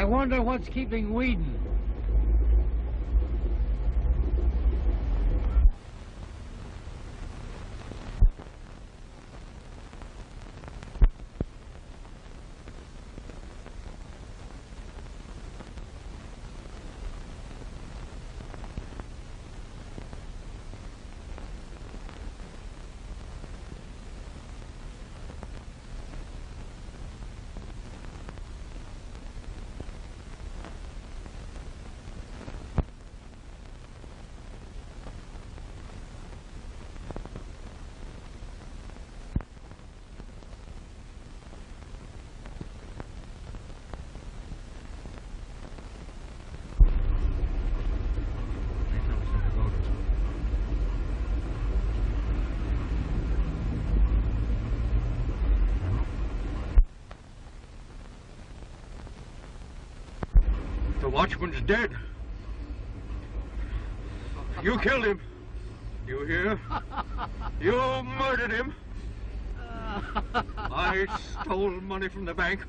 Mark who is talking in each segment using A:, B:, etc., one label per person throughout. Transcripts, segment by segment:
A: I wonder what's keeping Whedon.
B: The watchman's dead. You killed him. You hear? You murdered him. I stole money from the bank.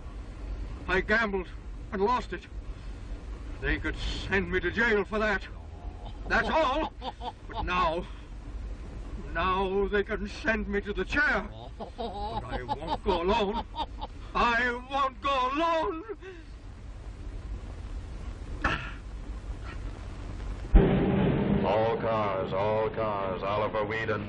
B: I gambled and lost it. They could send me to jail for that. That's all. But now they can send me to the chair. But I won't go alone. I won't go alone.
C: All cars. Oliver Whedon,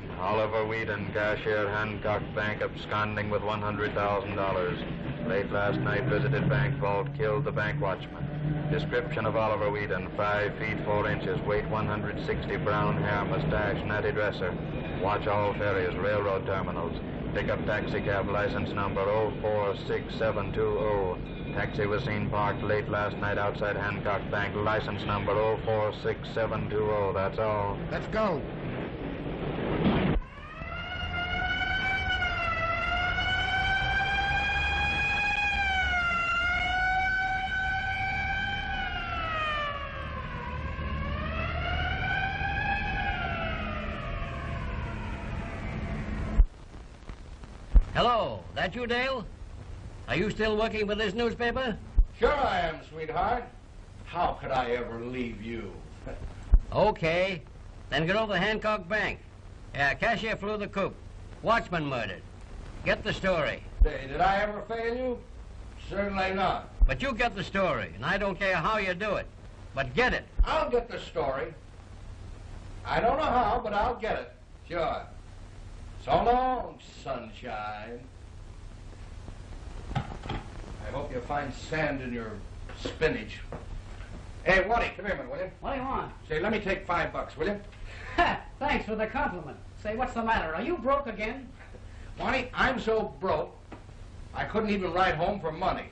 C: cashier, Hancock Bank, absconding with $100,000. Late last night, visited bank vault, killed the bank watchman. Description of Oliver Whedon, 5 feet 4 inches, weight 160, brown hair, mustache, natty dresser. Watch all ferries, railroad terminals. Pickup taxi cab, license number 046720. Taxi was seen parked late last night outside Hancock Bank. License number 046720. That's all.
D: Let's go.
A: Hello, that you, Dale? Are you still working for this newspaper?
D: Sure I am, sweetheart. How could I ever leave you?
A: Okay. Then get over to Hancock Bank. Cashier flew the coop. Watchman murdered. Get the story.
D: Say, did I ever fail you? Certainly not.
A: But you get the story, and I don't care how you do it. But get it.
D: I'll get the story. I don't know how, but I'll get it. Sure. So long, sunshine. I hope you find sand in your spinach. Hey, Waddy, come here a minute, will you?
E: What do you want?
D: Say, let me take $5, will you?
E: Thanks for the compliment. Say, what's the matter? Are you broke again?
D: Waddy, I'm so broke, I couldn't even ride home for money.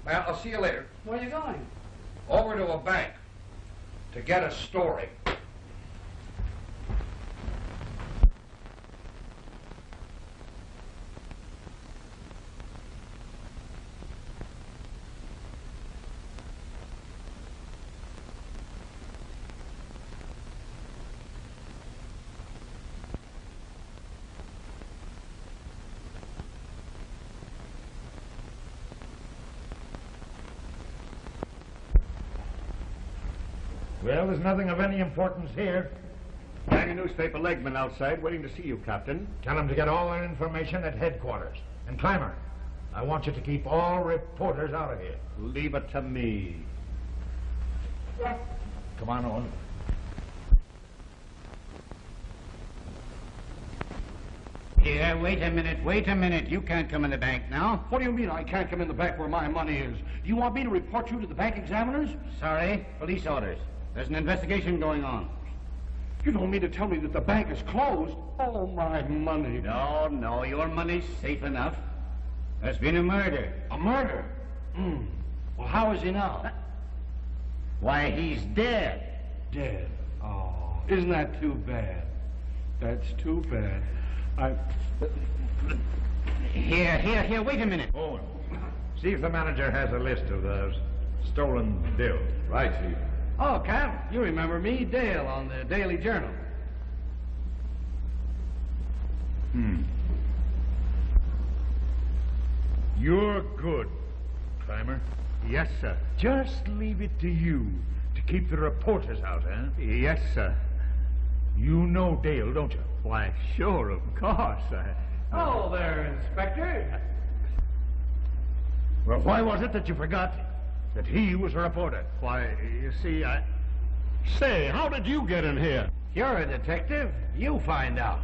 D: Well, I'll see you later.
E: Where are you going?
D: Over to a bank to get a story.
F: Well, there's nothing of any importance here.
G: Tiny newspaper legman outside waiting to see you, Captain.
F: Tell them to get all their information at headquarters. And Clymer, I want you to keep all reporters out of here.
G: Leave it to me.
F: Come on, Owen.
H: Here, wait a minute. You can't come in the bank now.
D: What do you mean I can't come in the bank where my money is? Do you want me to report you to the bank examiners?
H: Sorry, police orders. There's an investigation going on.
D: You don't mean to tell me that the bank is closed? Oh, my money.
H: No, your money's safe enough. There's been a murder.
D: A murder? Well, how is he now?
H: Why, he's dead.
D: Dead? Oh, isn't that too bad? That's too bad.
H: Here, wait a minute.
F: Owen, see if the manager has a list of those stolen bills.
D: Right, Chief. Oh, Cap, you remember me, Dale, on the Daily Journal.
F: You're good, Clymer.
G: Yes, sir.
F: Just leave it to you to keep the reporters out, huh?
G: Yes, sir.
F: You know Dale, don't you?
G: Why, sure, of course.
D: Oh, there, Inspector.
F: Well, why was it that you forgot that he was a reporter?
G: Why, you see,
D: Say, how did you get in here? You're a detective. You find out.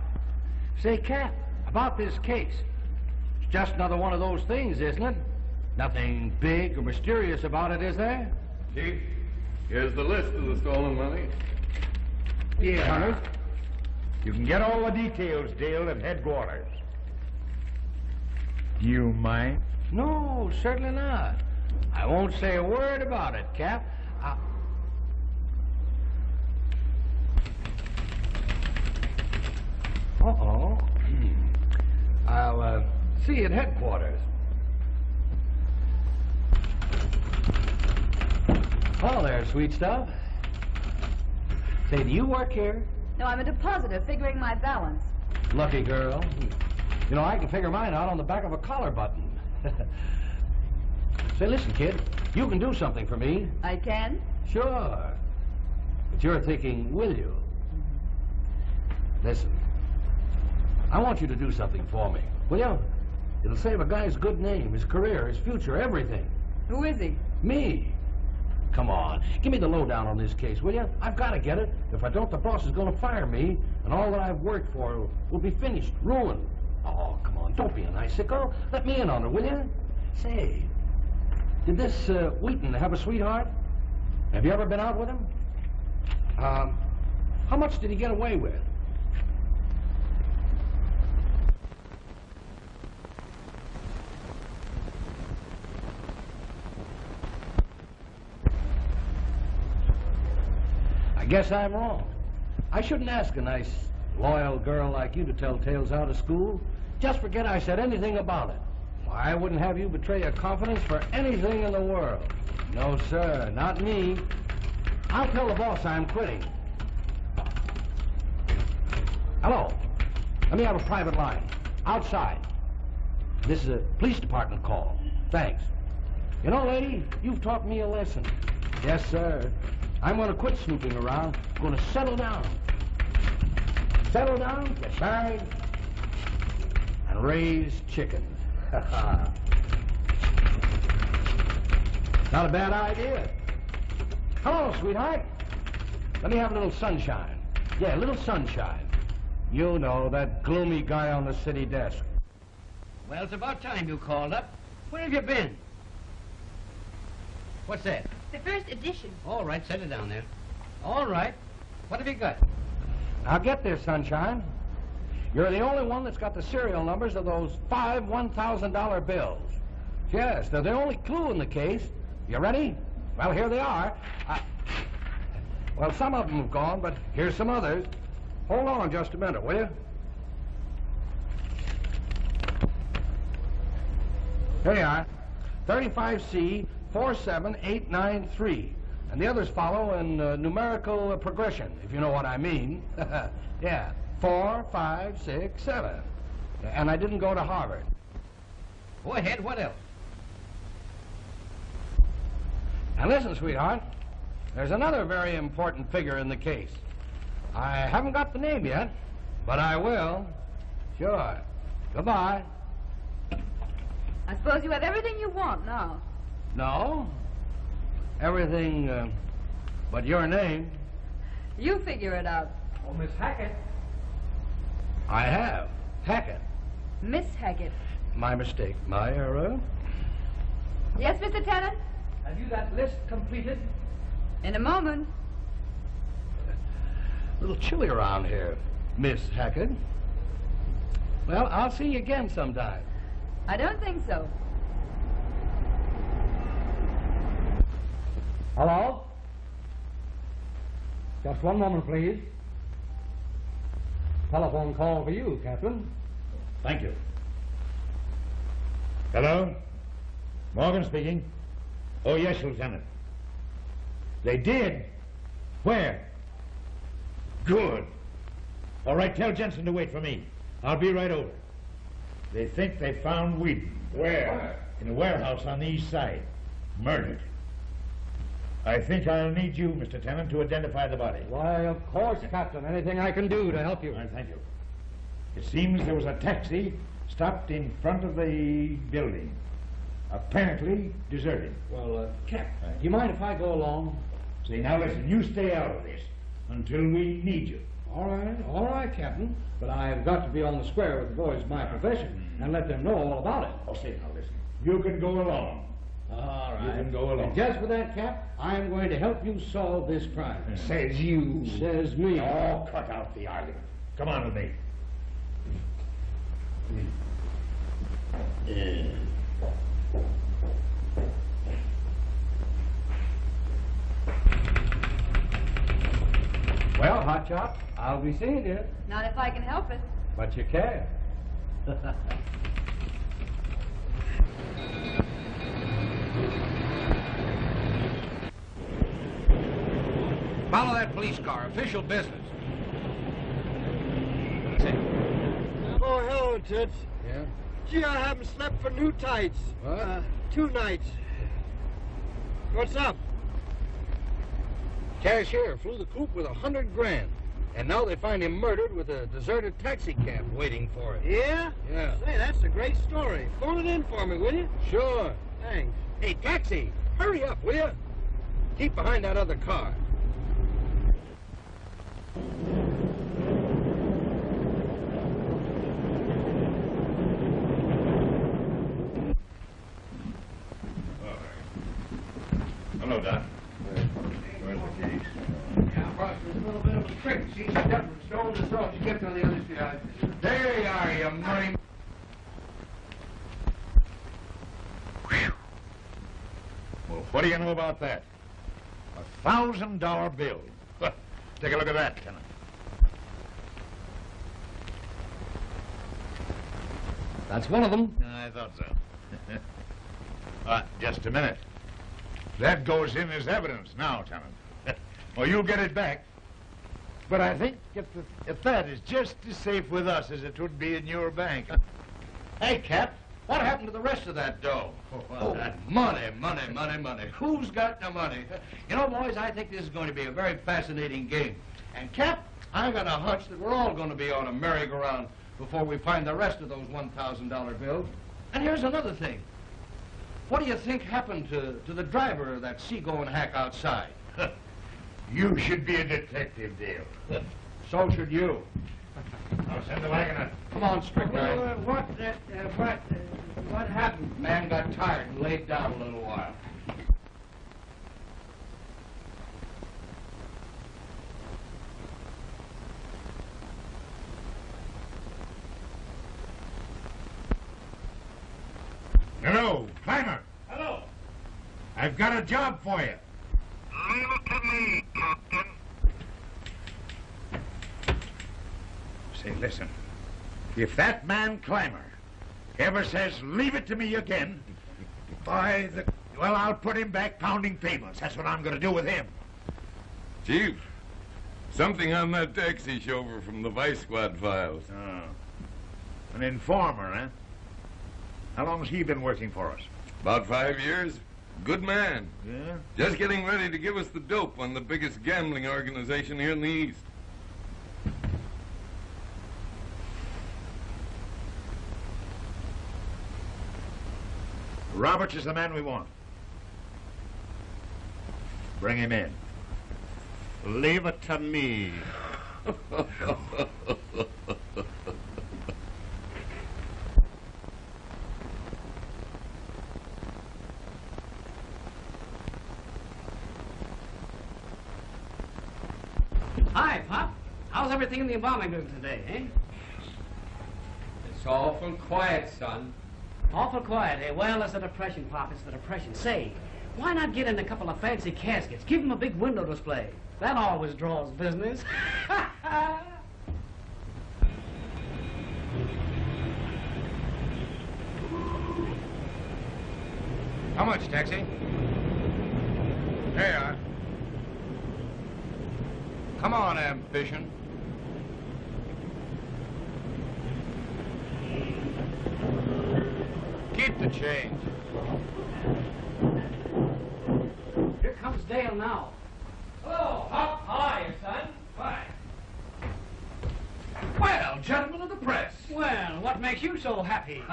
D: Say, Cap, about this case. It's just another one of those things, isn't it? Nothing big or mysterious about it, is there?
I: Chief, here's the list of the stolen money.
F: Yeah, Hunter. You can get all the details, Dale, at headquarters. You mind?
D: No, certainly not. I won't say a word about it, Cap. Uh-oh. I'll see you at headquarters. Hello there, sweet stuff. Say, do you work here?
J: No, I'm a depositor figuring my balance.
D: Lucky girl. You know, I can figure mine out on the back of a collar button. Say, listen, kid, you can do something for me.
J: I can?
D: Sure. But you're thinking, will you? Listen, I want you to do something for me, will you? It'll save a guy's good name, his career, his future, everything.
J: Who is he?
D: Me. Come on, give me the lowdown on this case, will you? I've got to get it. If I don't, the boss is going to fire me, and all that I've worked for will be finished, ruined. Oh, come on, don't be an icicle. Let me in on it, will you? Say, did this Wheaton have a sweetheart? Have you ever been out with him? How much did he get away with? I guess I'm wrong. I shouldn't ask a nice, loyal girl like you to tell tales out of school. Just forget I said anything about it. I wouldn't have you betray your confidence for anything in the world. No, sir, not me. I'll tell the boss I'm quitting. Hello. Let me have a private line. Outside. This is a police department call. Thanks. You know, lady, you've taught me a lesson. Yes, sir. I'm going to quit snooping around. I'm going to settle down. Settle down, get married, and raise chickens. Not a bad idea. Hello, sweetheart. Let me have a little sunshine. Yeah, a little sunshine. You know, that gloomy guy on the city desk.
A: Well, it's about time you called up. Where have you been? What's that?
J: The first edition.
A: All right, set it down there. All right. What have you got?
D: Now get this, sunshine. You're the only one that's got the serial numbers of those 5 $1,000 bills. Yes, they're the only clue in the case. You ready? Well, here they are. Well, some of them have gone, but here's some others. Hold on just a minute, will you? Here you are. 35C 47893. And the others follow in numerical progression, if you know what I mean. Yeah. 4, 5, 6, 7. And I didn't go to Harvard.
A: Go ahead, what else?
D: Now listen, sweetheart. There's another very important figure in the case. I haven't got the name yet, but I will. Sure. Goodbye.
J: I suppose you have everything you want now.
D: No. Everything but your name.
J: You figure it out.
E: Oh, Miss Hackett.
D: I have. Hackett.
J: Miss Hackett.
D: My mistake. My error.
J: Yes, Mr. Tennant?
E: Have you that list completed?
J: In a moment.
D: A little chilly around here, Miss Hackett. Well, I'll see you again sometime.
J: I don't think so.
E: Hello? Just one moment, please. Telephone call for you, Captain.
F: Thank you. Hello? Morgan speaking. Oh, yes, Lieutenant. They did? Where? Good. All right, tell Jensen to wait for me. I'll be right over. They think they found Wheaton.
I: Where?
F: In a warehouse on the east side. Murdered. I think I'll need you, Mr. Tennant, to identify the body.
D: Why, of course, Captain. Anything I can do to help you.
F: Well, thank you. It seems there was a taxi stopped in front of the building, apparently deserted.
D: Well, Cap, do you mind if I go along?
F: See, now listen, you stay out of this until we need you.
D: All right, Captain. But I've got to be on the square with the boys of my profession and let them know all about it.
F: Oh, say, now listen. You can go along.
D: All right.
F: You can go along.
D: And just for that, Cap, I'm going to help you solve this crime.
F: Says you.
D: Says me.
F: Oh, cut out the argument. Come on with me.
D: Well, Hotshot, I'll be seeing you.
J: Not if I can help it.
D: But you can.
K: Follow that police car. Official business.
L: Oh, hello, Toots.
D: Yeah?
L: Gee, I haven't slept for new tights.
D: What?
L: 2 nights. What's up?
D: Cashier flew the coop with $100 grand. And now they find him murdered with a deserted taxi cab waiting for him.
L: Yeah?
D: Yeah.
L: Say, that's a great story. Phone it in for me, will you?
D: Sure.
L: Thanks.
D: Hey, taxi, hurry up, will you? Keep behind that other car.
F: Hello, Doc. Where's the keys?
E: Yeah, boss, there's a little bit of a trick. See, she definitely stole the throat. You get on the other side.
F: There you are, you money. Well, what do you know about that? $1,000 bill. Take a look at that, Tenant.
D: That's one of them.
F: I thought so. Just a minute. That goes in as evidence now, Tenant. Well, you'll get it back. But I think if that is just as safe with us as it would be in your bank.
K: Hey, Cap, what happened to the rest of that dough? Money. Who's got the money? You know, boys, I think this is going to be a very fascinating game. And, Cap, I got a hunch that we're all going to be on a merry-go-round before we find the rest of those $1,000 bills. And here's another thing. What do you think happened to the driver of that seagoing hack outside?
F: You should be a detective, Dale.
K: So should you.
F: I'll send the wagon up.
K: Come on, Strickland.
E: What happened?
K: Man got tired and laid down a little while.
F: Hello, Climber.
M: Hello.
F: I've got a job for you.
M: Leave it to me, Captain.
F: Say, listen. If that man Climber ever says, leave it to me again, well, I'll put him back pounding pavements. That's what I'm going to do with him.
I: Chief, something on that taxi chauffeur from the Vice Squad files.
F: Oh. An informer, huh? How long's he been working for us?
I: About 5 years. Good man.
F: Yeah?
I: Just getting ready to give us the dope on the biggest gambling organization here in the East.
F: Roberts is the man we want. Bring him in.
M: Leave it to me.
E: Hi, Pop. How's everything in the embalming business today, eh?
A: It's awful quiet, son.
E: Awful quiet, eh? Well, it's the depression, Pop. It's the depression. Say, why not get in a couple of fancy caskets? Give them a big window display. That always draws business.
K: How much, taxi? There you are. Come on, ambition. Keep the change.
E: Where's Dale now?
K: Hello, Hop. How are you, son? Fine. Well, gentlemen of the press.
E: Well, what makes you so happy?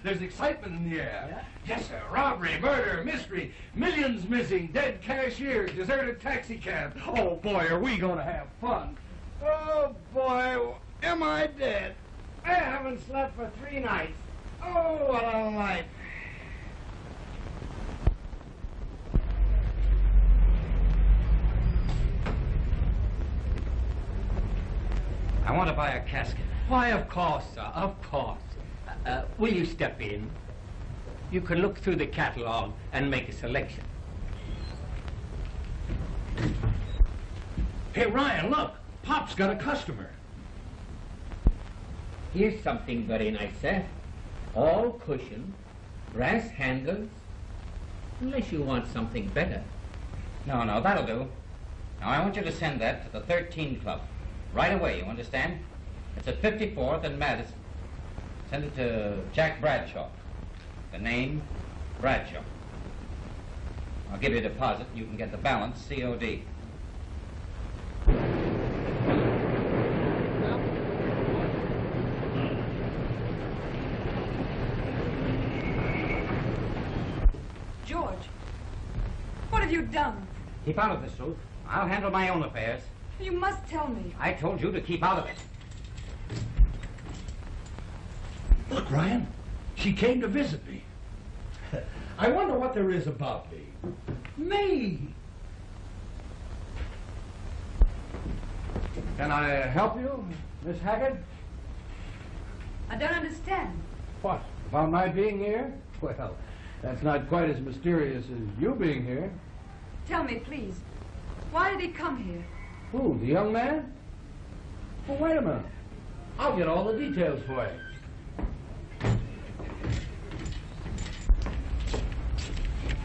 K: There's excitement in the air.
E: Yeah?
K: Yes, sir. Robbery, murder, mystery, millions missing, dead cashiers, deserted taxi cab. Oh, boy, are we going to have fun.
L: Oh, boy, am I dead? I haven't slept for 3 nights. Oh, what a life.
N: I want to buy a casket.
O: Why, of course, sir, of course. Will you step in? You can look through the catalog and make a selection.
K: Hey, Ryan, look. Pop's got a customer.
O: Here's something very nice, sir. All cushion, brass handles, unless you want something better.
N: No, that'll do. Now, I want you to send that to the 13 Club. Right away, you understand? It's at 54th and Madison. Send it to Jack Bradshaw. The name, Bradshaw. I'll give you a deposit. You can get the balance, COD.
J: George, what have you done?
N: Keep out of this, Ruth. I'll handle my own affairs.
J: You must tell me.
N: I told you to keep out of it.
K: Look, Ryan, she came to visit me. I wonder what there is about me. Me!
D: Can I help you, Miss Haggard?
J: I don't understand.
D: What? About my being here? Well, that's not quite as mysterious as you being here.
J: Tell me, please. Why did he come here?
D: Who, the young man? Well, wait a minute. I'll get all the details for you.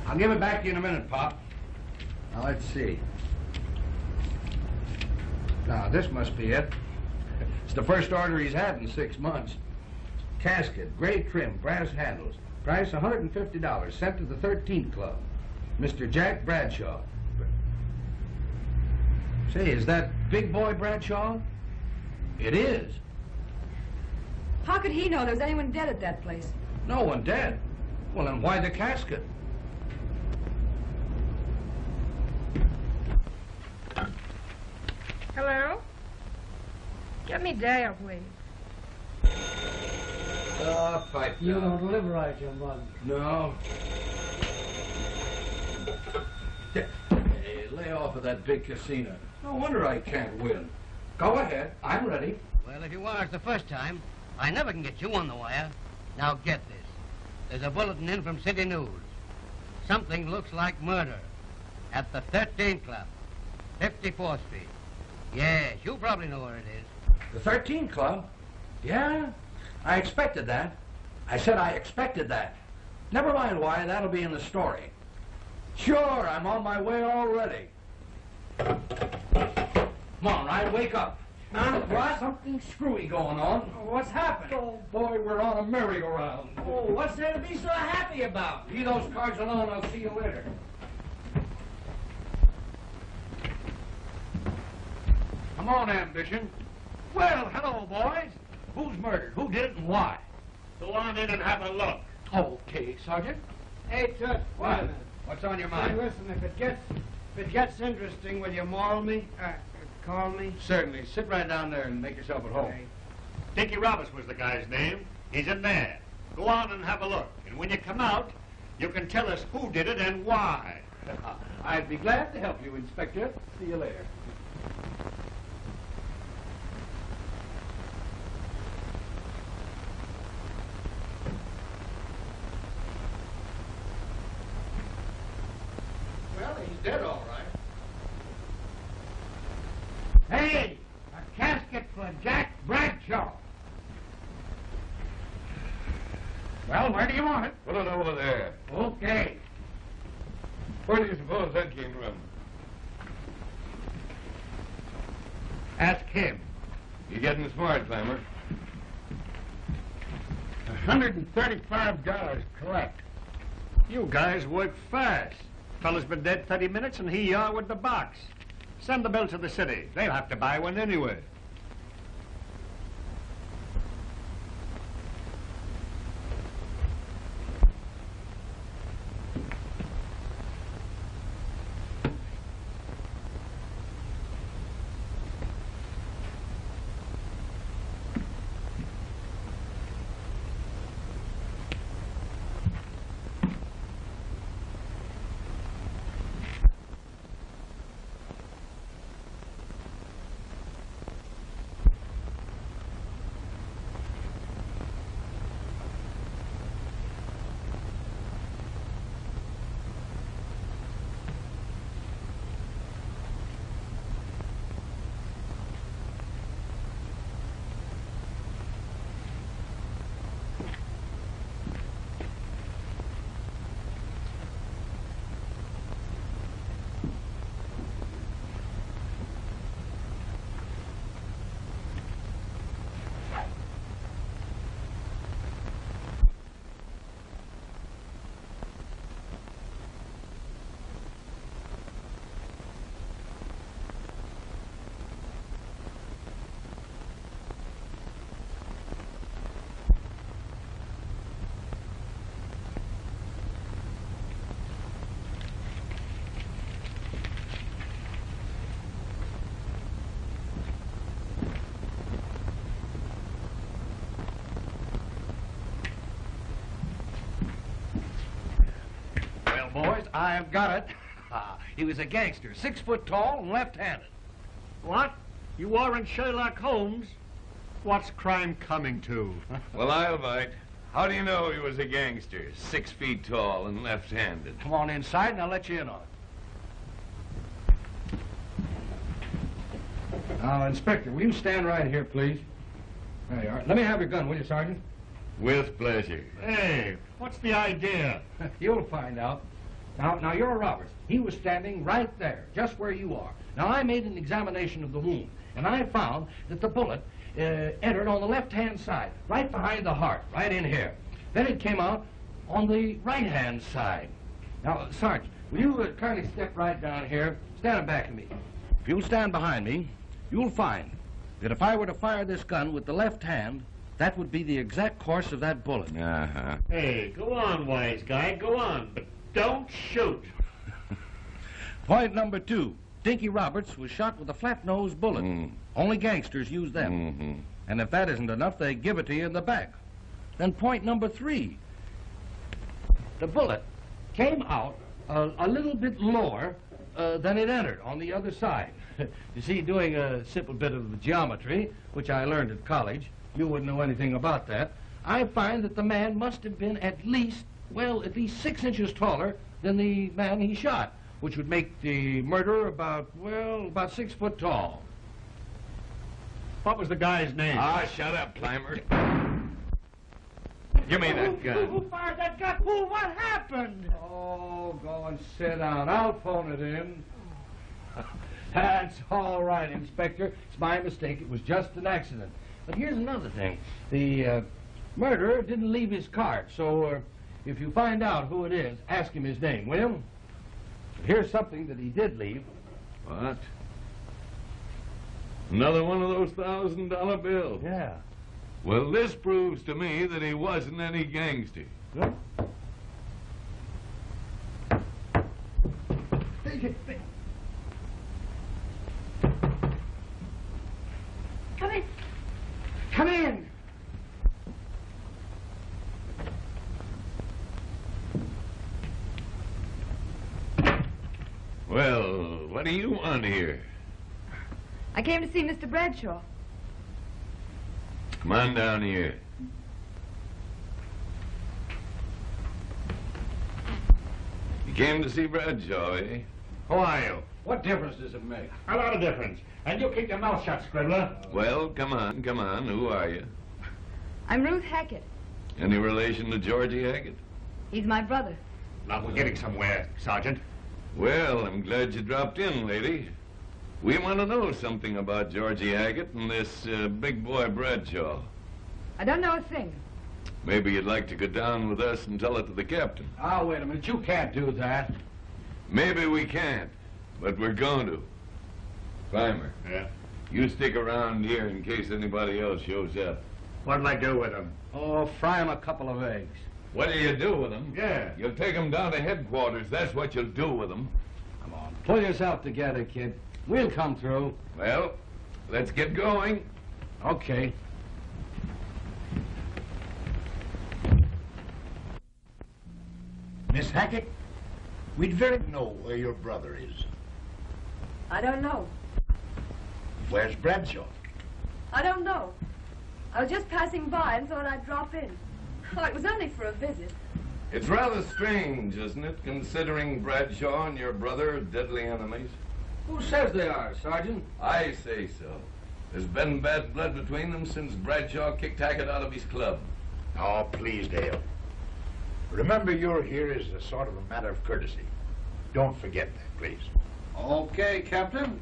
D: I'll give it back to you in a minute, Pop. Now, let's see. Now, this must be it. It's the first order he's had in 6 months. Casket, gray trim, brass handles. Price $150. Sent to the 13th Club. Mr. Jack Bradshaw. Say, is that Big Boy Bradshaw? It is.
J: How could he know there was anyone dead at that place?
D: No one dead. Well, then why the casket?
P: Hello? Get me Dale, please.
D: Pipe
L: You don't live right, young man.
D: No. Hey, lay off of that big casino. No wonder I can't win. Go ahead. I'm ready.
A: Well, if you were us the first time, I never can get you on the wire. Now get this. There's a bulletin in from City News. Something looks like murder at the 13th Club, 54th Street. Yes, you probably know where it is.
D: The 13th Club? Yeah, I expected that. I said I expected that. Never mind why, that'll be in the story. Sure, I'm on my way already. Come on, Ryan, wake up.
L: Huh? What?
D: Something screwy going on.
L: What's happened?
D: Oh, boy, we're on a merry-go-round.
L: Oh, what's there to be so happy about?
D: Leave those cards alone, I'll see you later.
K: Come on, Ambition. Well, hello, boys. Who's murdered? Who did it and why?
M: Go on in and have a look.
K: Okay, Sergeant.
L: Hey, Toots, wait a minute.
K: What's on your
L: Hey,
K: mind?
L: listen, if it gets interesting, will you call me?
K: Certainly. Sit right down there and make yourself at home.
L: Okay.
M: Dickie Roberts was the guy's name. He's in there. Go on and have a look. And when you come out, you can tell us who did it and why.
D: I'd be glad to help you, Inspector. See you later.
K: Well, he's dead, all right.
H: Hey, a casket for Jack Bradshaw. Well, where do you want it?
I: Put it over there.
H: Okay.
I: Where do you suppose that came from?
H: Ask him.
I: You getting smart, Clammer.
G: $135, correct. You guys work fast.
M: Fella's been dead 30 minutes and he with the box. Send the bill to the city. They'll have to buy one anyway.
D: Boys, I've got it. He was a gangster, 6 foot tall and left-handed.
M: What? You aren't Sherlock Holmes? What's crime coming to?
I: Well, I'll bite. How do you know he was a gangster, 6 feet tall and left-handed?
D: Come on inside and I'll let you in on it. Now, Inspector, will you stand right here, please? There you are. Let me have your gun, will you, Sergeant?
I: With pleasure.
M: Hey, what's the idea?
D: You'll find out. Now, you're Roberts. He was standing right there, just where you are. Now, I made an examination of the wound, and I found that the bullet entered on the left-hand side, right behind the heart, right in here. Then it came out on the right-hand side. Now, Sergeant, will you kindly step right down here? Stand back of me. If you'll stand behind me, you'll find that if I were to fire this gun with the left hand, that would be the exact course of that bullet.
I: Uh-huh.
M: Hey, go on, wise guy, go on, but don't shoot.
D: Point number 2. Dinky Roberts was shot with a flat-nosed bullet. Only gangsters use them. And if that isn't enough, they give it to you in the back. Then point number 3. The bullet came out a little bit lower than it entered on the other side. You see, doing a simple bit of geometry, which I learned at college, you wouldn't know anything about that, I find that the man must have been at least 6 inches taller than the man he shot, which would make the murderer about 6 foot tall.
M: What was the guy's name?
I: Ah, shut up, Climber. Give me that gun.
L: Who fired that gun? Who? What happened?
D: Oh, go and sit down. I'll phone it in. That's all right, Inspector. It's my mistake. It was just an accident. But here's another thing. The murderer didn't leave his card, so if you find out who it is, ask him his name, will you? Here's something that he did leave.
I: What? Another one of those $1,000 bills?
D: Yeah.
I: Well, this proves to me that he wasn't any gangster.
D: Good.
J: Come in.
L: Come in.
I: Well, what do you want here?
J: I came to see Mr. Bradshaw.
I: Come on down here. You came to see Bradshaw, eh?
M: Who are you?
D: What difference does it make?
M: A lot of difference. And you keep your mouth shut, scribbler.
I: Well, come on. Who are you?
J: I'm Ruth Hackett.
I: Any relation to Georgie Hackett?
J: He's my brother.
M: Now, we're getting somewhere, Sergeant.
I: Well, I'm glad you dropped in, lady. We want to know something about Georgie Hackett and this big boy Bradshaw.
J: I don't know a thing.
I: Maybe you'd like to go down with us and tell it to the captain.
D: Oh, wait a minute. You can't do that.
I: Maybe we can't, but we're going to. Clymer.
M: Yeah?
I: You stick around here in case anybody else shows up.
M: What'll I do with him?
E: Oh, fry him a couple of eggs.
I: What do you do with them?
M: Yeah.
I: You'll take them down to headquarters. That's what you'll do with them.
E: Come on, pull yourself together, kid. We'll come through.
I: Well, let's get going.
E: Okay.
F: Miss Hackett, we'd very know where your brother is.
J: I don't know.
F: Where's Bradshaw?
J: I don't know. I was just passing by and thought I'd drop in. Oh, it was only for a visit.
I: It's rather strange, isn't it, considering Bradshaw and your brother are deadly enemies?
E: Who says they are, Sergeant?
I: I say so. There's been bad blood between them since Bradshaw kicked Hackett out of his club.
F: Oh, please, Dale. Remember, you're here as a sort of a matter of courtesy. Don't forget that, please.
E: Okay, Captain.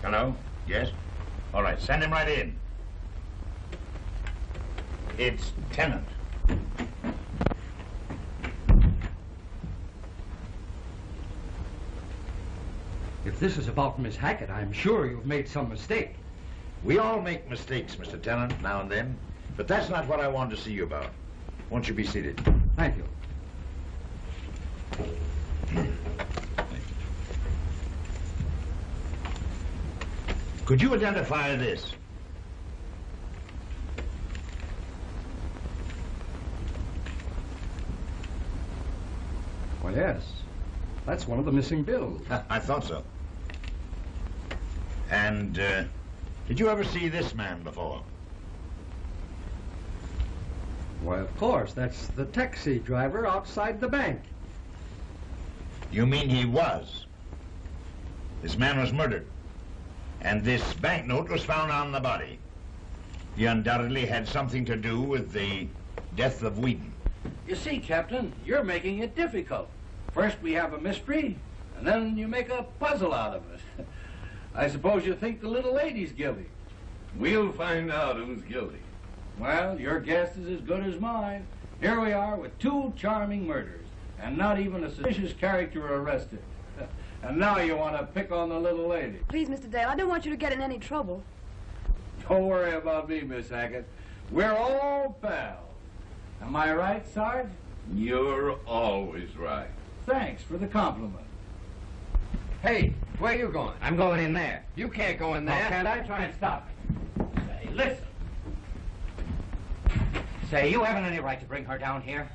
F: Hello? Yes? All right, send him right in. It's Tennant.
Q: If this is about Miss Hackett, I'm sure you've made some mistake.
F: We all make mistakes, Mr. Tennant, now and then. But that's not what I wanted to see you about. Won't you be seated?
Q: Thank you.
F: Could you identify this?
Q: Why, yes. That's one of the missing bills.
F: I thought so. And, did you ever see this man before?
Q: Why, of course. That's the taxi driver outside the bank.
F: You mean he was? This man was murdered. And this banknote was found on the body. He undoubtedly had something to do with the death of Whedon.
E: You see, Captain, you're making it difficult. First we have a mystery, and then you make a puzzle out of it. I suppose you think the little lady's guilty.
I: We'll find out who's guilty.
E: Well, your guess is as good as mine. Here we are with two charming murders, and not even a suspicious character arrested. And now you want to pick on the little lady.
J: Please, Mr. Dale, I don't want you to get in any trouble.
E: Don't worry about me, Miss Hackett. We're all pals. Am I right, Sarge?
I: You're always right.
E: Thanks for the compliment.
A: Hey, where are you going? I'm going in there. You can't go in there.
E: Oh, can't I? Try and stop me. Say, listen.
N: Say, you haven't any right to bring her down here.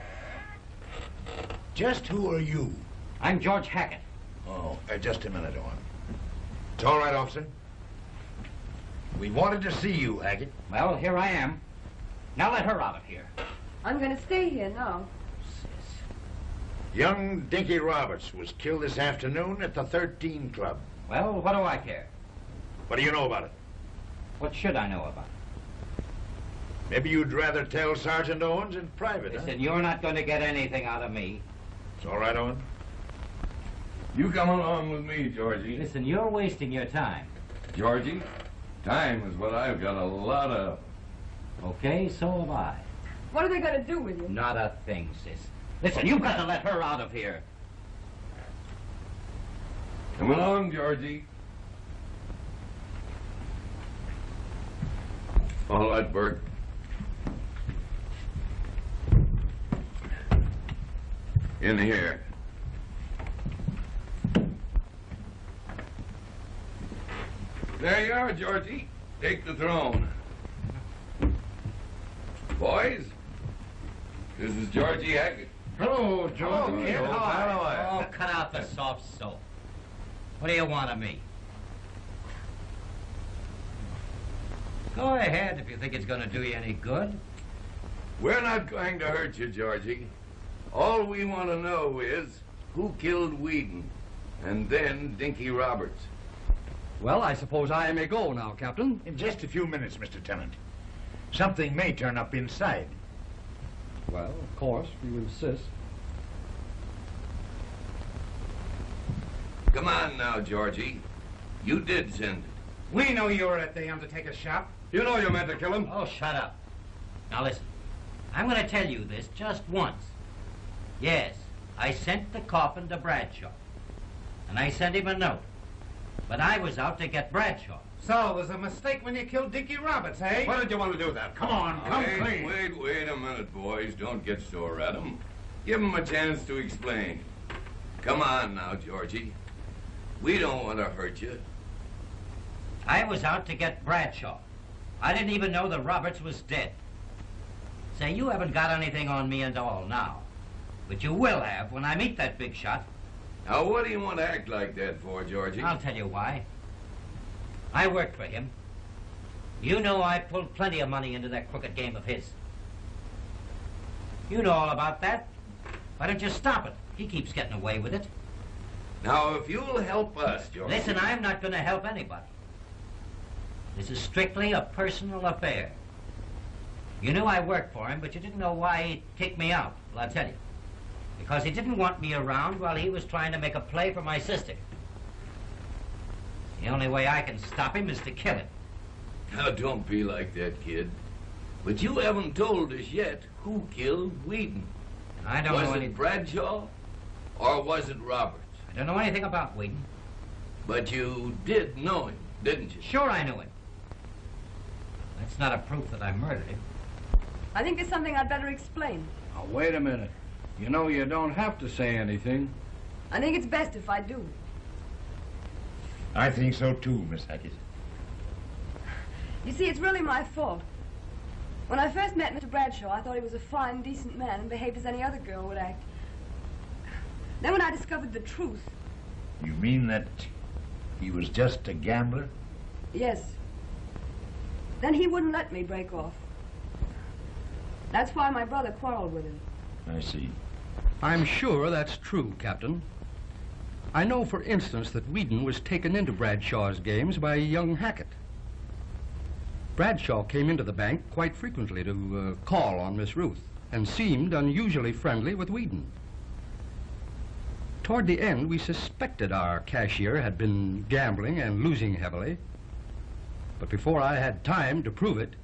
F: Just who are you?
N: I'm George Hackett.
F: Oh, just a minute, Owen. It's all right, officer. We wanted to see you, Hackett.
N: Well, here I am. Now let her out of here.
J: I'm going to stay here now.
F: Young Dinky Roberts was killed this afternoon at the 13 Club.
N: Well, what do I care?
F: What do you know about it?
N: What should I know about it?
F: Maybe you'd rather tell Sergeant Owens in private,
N: Listen, you're not going to get anything out of me.
F: It's all right, Owen.
I: You come along with me, Georgie.
N: Listen, you're wasting your time.
I: Georgie, time is what I've got a lot of.
N: Okay, so have I.
J: What are they going to do with you?
N: Not a thing, sis. Listen, you've got to let her out of here.
I: Come along, Georgie. All right, Bert. In here. There you are, Georgie. Take the throne. Boys, this is Georgie Hackett.
E: Hello, George.
N: Oh,
E: kid. How are you? Oh, cut out the soft soap. What do you want of me? Go ahead if you think it's going to do you any good.
I: We're not going to hurt you, Georgie. All we want to know is who killed Whedon, and then Dinky Roberts.
Q: Well, I suppose I may go now, Captain.
F: In just a few minutes, Mr. Tennant. Something may turn up inside.
Q: Well, of course, if you insist.
I: Come on now, Georgie. You did send it.
H: We know you were at the undertaker's shop.
K: You know you meant to kill him.
N: Oh, shut up. Now listen, I'm going to tell you this just once. Yes, I sent the coffin to Bradshaw. And I sent him a note. But I was out to get Bradshaw.
H: So, it was a mistake when you killed Dickie Roberts, eh?
M: Why did you want to do that? Come on, come clean.
I: Wait a minute, boys. Don't get sore at him. Give him a chance to explain. Come on now, Georgie. We don't want to hurt you.
N: I was out to get Bradshaw. I didn't even know that Roberts was dead. Say, you haven't got anything on me at all now. But you will have when I meet that big shot.
I: Now, what do you want to act like that for, Georgie?
N: I'll tell you why. I worked for him. You know I pulled plenty of money into that crooked game of his. You know all about that. Why don't you stop it? He keeps getting away with it.
I: Now, if you'll help us, Georgie...
N: Listen, I'm not going to help anybody. This is strictly a personal affair. You knew I worked for him, but you didn't know why he kicked me out. Well, I'll tell you. Because he didn't want me around while he was trying to make a play for my sister. The only way I can stop him is to kill him.
I: Now, don't be like that, kid. But you haven't told us yet who killed Whedon.
N: I don't know
I: Was
N: any...
I: it Bradshaw, or was it Roberts?
N: I don't know anything about Whedon.
I: But you did know him, didn't you?
N: Sure I knew him. That's not a proof that I murdered him.
J: I think there's something I'd better explain.
Q: Now, wait a minute. You know you don't have to say anything.
J: I think it's best if I do.
F: I think so too, Miss Hackett.
J: You see, it's really my fault. When I first met Mr. Bradshaw, I thought he was a fine, decent man and behaved as any other girl would act. Then when I discovered the truth...
F: You mean that he was just a gambler?
J: Yes. Then he wouldn't let me break off. That's why my brother quarreled with him.
F: I see.
Q: I'm sure that's true, Captain. I know, for instance, that Whedon was taken into Bradshaw's games by young Hackett. Bradshaw came into the bank quite frequently to call on Miss Ruth and seemed unusually friendly with Whedon. Toward the end, we suspected our cashier had been gambling and losing heavily. But before I had time to prove it,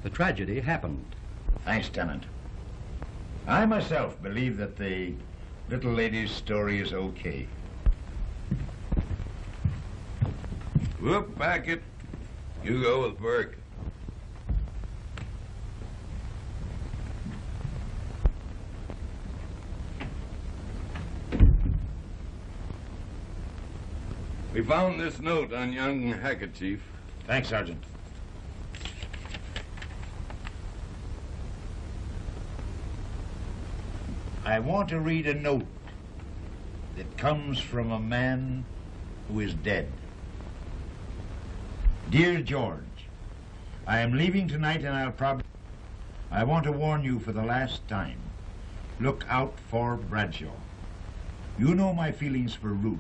Q: the tragedy happened.
F: Thanks, Tenant. I myself believe that the little lady's story is okay.
I: Whoop, Hackett. You go with Burke. We found this note on young Hackett, Chief.
F: Thanks, Sergeant. I want to read a note that comes from a man who is dead. Dear George, I am leaving tonight and I'll probably... I want to warn you for the last time. Look out for Bradshaw. You know my feelings for Ruth.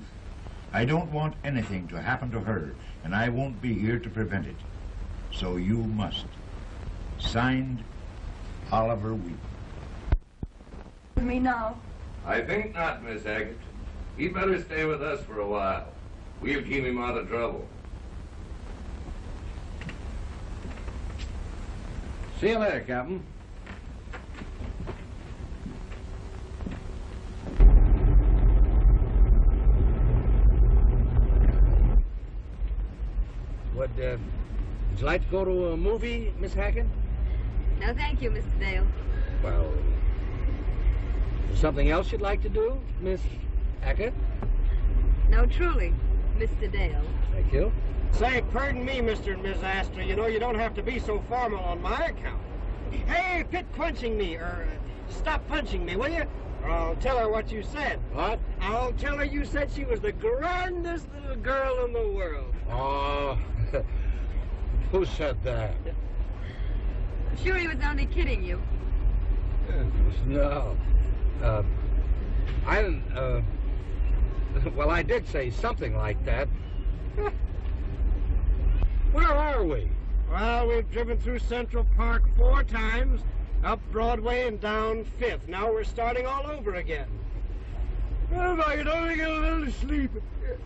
F: I don't want anything to happen to her, and I won't be here to prevent it. So you must. Signed, Oliver Wheaton.
J: With me now?
I: I think not, Miss Hackett. He'd better stay with us for a while. We'll keep him out of trouble.
Q: See you later, Captain. Would you like to go to a movie, Miss Hackett?
J: No, thank you, Mr. Dale.
Q: Well, is there something else you'd like to do, Miss Hackett?
J: No, truly, Mr. Dale.
Q: Thank you.
L: Say, pardon me, Mr. and Miss Astor. You know, you don't have to be so formal on my account. Hey, quit punching me, or stop punching me, will you? Or I'll tell her what you said.
Q: What?
L: I'll tell her you said she was the grandest little girl in the world.
Q: Oh, who said that?
J: I'm sure he was only kidding you.
Q: No. Well, I did say something like that. Where are we?
L: Well, we've driven through Central Park 4 times, up Broadway and down 5th. Now we're starting all over again. Well, if I could only get a little sleep.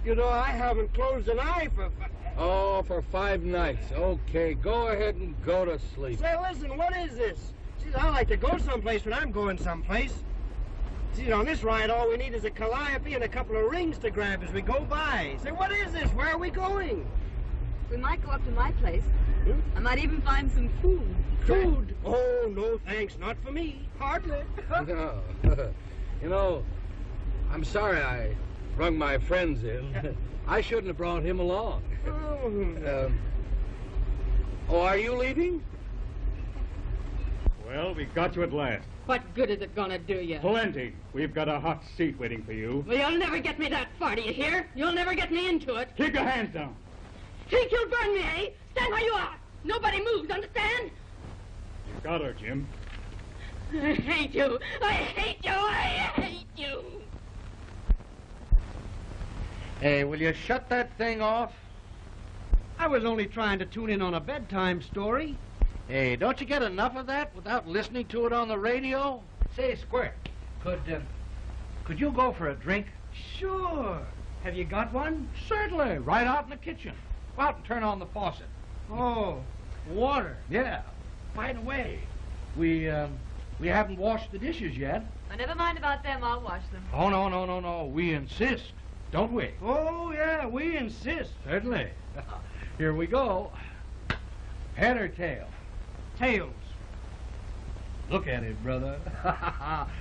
L: You know, I haven't closed an eye for...
Q: Oh, for 5 nights. Okay, go ahead and go to sleep.
L: Say, listen, what is this? Geez, I like to go someplace when I'm going someplace. See, on this ride, all we need is a calliope and a couple of rings to grab as we go by. Say, what is this? Where are we going?
J: We might go up to my place. I might even find some food.
L: Food? Oh, no, thanks. Not for me. Hardly.
D: No. You know, I'm sorry I brung my friends in. I shouldn't have brought him along. Oh, are you leaving?
G: Well, we got you at last.
R: What good is it gonna do you?
G: Plenty. We've got a hot seat waiting for you.
R: Well, you'll never get me that far, do you hear? You'll never get me into it.
G: Keep your hands down.
R: Think you'll burn me, eh? Stand where you are. Nobody moves, understand?
G: You got her, Jim.
R: I hate you. I hate you. I hate you.
K: Hey, will you shut that thing off?
L: I was only trying to tune in on a bedtime story.
K: Hey, don't you get enough of that without listening to it on the radio? Say, Squirt, could you go for a drink?
L: Sure. Have you got one?
K: Certainly, right out in the kitchen. Go out and turn on the faucet.
L: Oh, water.
K: Yeah. By the way, we haven't washed the dishes yet.
J: Oh, never mind about them. I'll wash them.
K: Oh, no. We insist, don't we?
L: Oh, yeah, we insist.
K: Certainly. Here we go. Head or tail?
L: Tails.
K: Look at it, brother.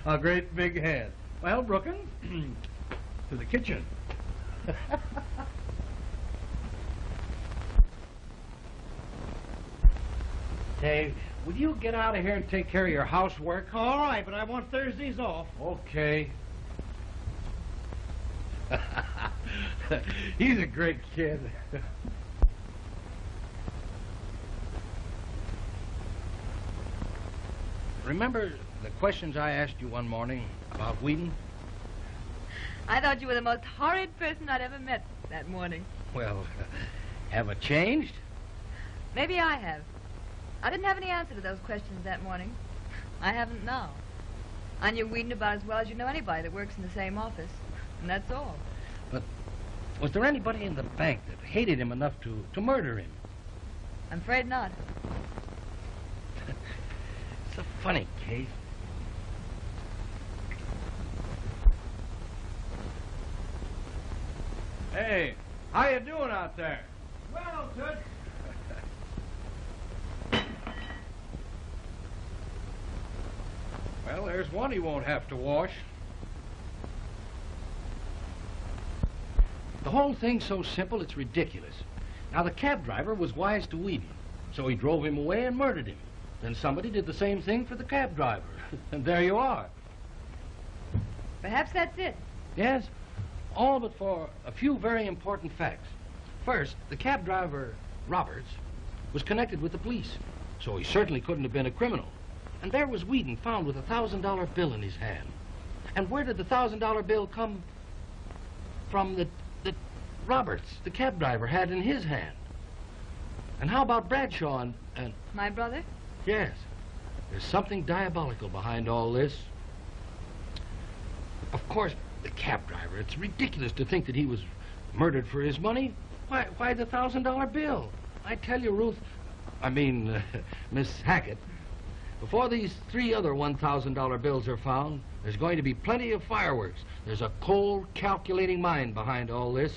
K: A great big head. Well, Brooklyn, to the kitchen. Hey, will you get out of here and take care of your housework?
L: All right, but I want Thursdays off.
K: Okay. He's a great kid. Remember the questions I asked you one morning about Whedon?
J: I thought you were the most horrid person I'd ever met that morning.
K: Well, have it changed?
J: Maybe I have. I didn't have any answer to those questions that morning. I haven't now. I knew Whedon about as well as you know anybody that works in the same office. And that's all.
K: But was there anybody in the bank that hated him enough to murder him?
J: I'm afraid not.
K: It's a funny case.
L: Hey, how you doing out there? Well, Toots.
K: Well, there's one he won't have to wash. The whole thing's so simple, it's ridiculous. Now, the cab driver was wise to Whedon, so he drove him away and murdered him. Then somebody did the same thing for the cab driver, and there you are.
J: Perhaps that's it.
K: Yes, all but for a few very important facts. First, the cab driver, Roberts, was connected with the police, so he certainly couldn't have been a criminal. And there was Whedon found with a $1,000 bill in his hand. And where did the $1,000 bill come from that Roberts, the cab driver, had in his hand? And how about Bradshaw and...
J: My brother?
K: Yes. There's something diabolical behind all this. Of course, the cab driver, it's ridiculous to think that he was murdered for his money. Why the $1,000 bill? I tell you, Miss Hackett, before these 3 other $1,000 bills are found, there's going to be plenty of fireworks. There's a cold, calculating mind behind all this.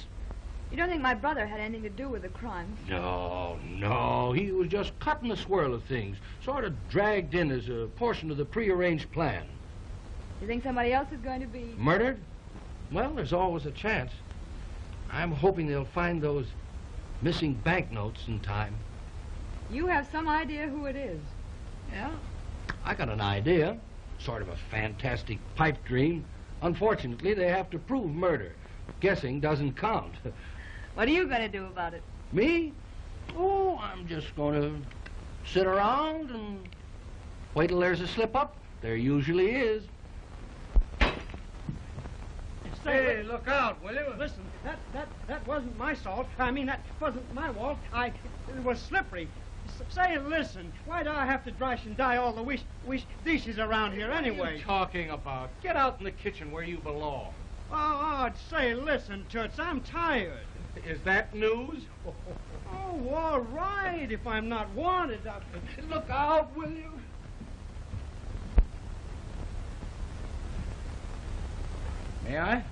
J: You don't think my brother had anything to do with the crime?
K: No. He was just caught in the swirl of things, sort of dragged in as a portion of the prearranged plan.
J: You think somebody else is going to be...
K: Murdered? Well, there's always a chance. I'm hoping they'll find those missing banknotes in time.
J: You have some idea who it is?
K: Yeah, I got an idea. Sort of a fantastic pipe dream. Unfortunately, they have to prove murder. Guessing doesn't count.
J: What are you going to do about it?
K: Me? Oh, I'm just going to sit around and wait till there's a slip-up. There usually is.
L: Hey, look out, will you? Listen, that wasn't my fault. That wasn't my fault. It was slippery. Say, listen, why do I have to dry and dye all the dishes around here anyway?
K: What are you talking about? Get out in the kitchen where you belong.
L: Oh, say, listen, Toots, I'm tired.
K: Is that news?
L: Oh, all right, if I'm not wanted.
K: Look out, will you? May I?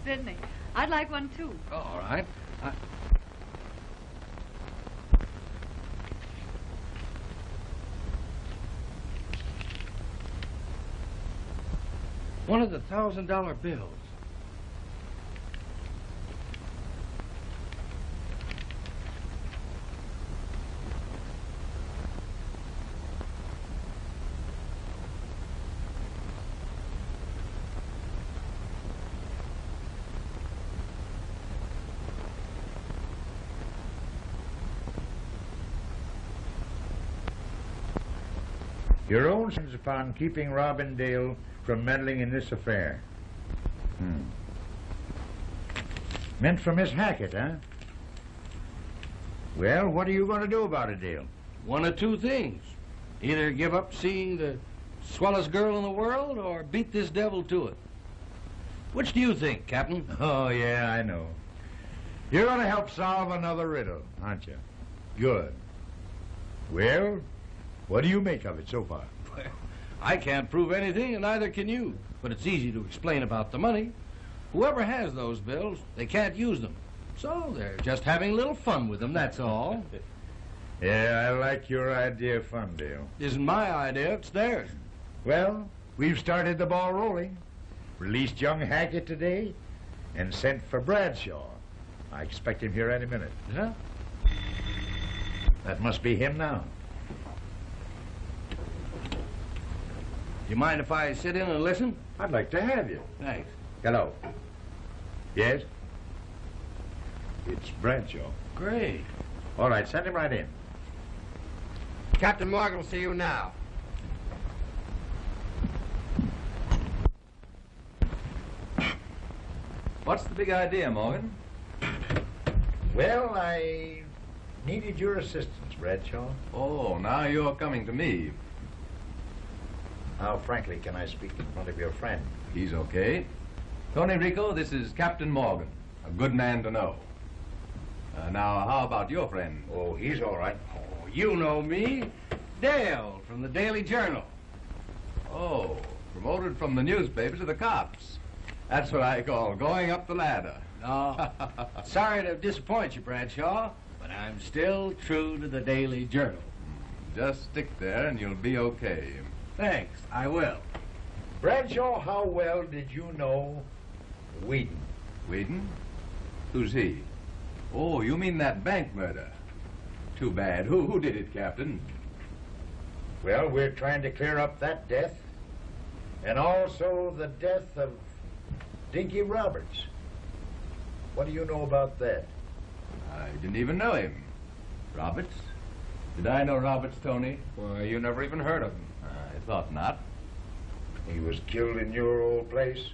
S: Sidney, I'd like one too.
K: Oh, all right. One of the $1,000 bills.
F: Your own sins upon keeping Robin Dale from meddling in this affair. Meant for Miss Hackett, huh? Well, what are you going to do about it, Dale?
K: One of two things. Either give up seeing the swellest girl in the world or beat this devil to it. Which do you think, Captain?
F: Oh, yeah, I know. You're going to help solve another riddle, aren't you? Good. Well, what do you make of it so far?
K: Well, I can't prove anything, and neither can you. But it's easy to explain about the money. Whoever has those bills, they can't use them. So they're just having a little fun with them, that's all.
F: Yeah, I like your idea of fun, Dale.
K: Isn't my idea, it's theirs.
F: Well, we've started the ball rolling. Released young Hackett today and sent for Bradshaw. I expect him here any minute.
K: Yeah?
F: That must be him now.
K: You mind if I sit in and listen?
F: I'd like to have you.
K: Thanks.
F: Hello. Yes? It's Bradshaw.
K: Great.
F: All right, send him right in.
A: Captain Morgan will see you now.
C: What's the big idea, Morgan?
F: Well, I needed your assistance, Bradshaw.
C: Oh, now you're coming to me.
F: How frankly can I speak in front of your friend?
C: He's okay. Tony Rico, this is Captain Morgan. A good man to know. Now, how about your friend?
F: Oh, he's all right.
K: Oh, you know me. Dale from the Daily Journal.
C: Oh, promoted from the newspaper to the cops. That's what I call going up the ladder.
K: No, sorry to disappoint you, Bradshaw, but I'm still true to the Daily Journal.
C: Just stick there and you'll be okay.
K: Thanks, I will.
F: Bradshaw, how well did you know Whedon?
C: Whedon? Who's he? Oh, you mean that bank murder. Too bad. Who did it, Captain?
F: Well, we're trying to clear up that death, and also the death of Dinky Roberts. What do you know about that?
C: I didn't even know him. Roberts? Did I know Roberts, Tony?
M: Well, you never even heard of him.
C: I thought not.
F: He was killed in your old place,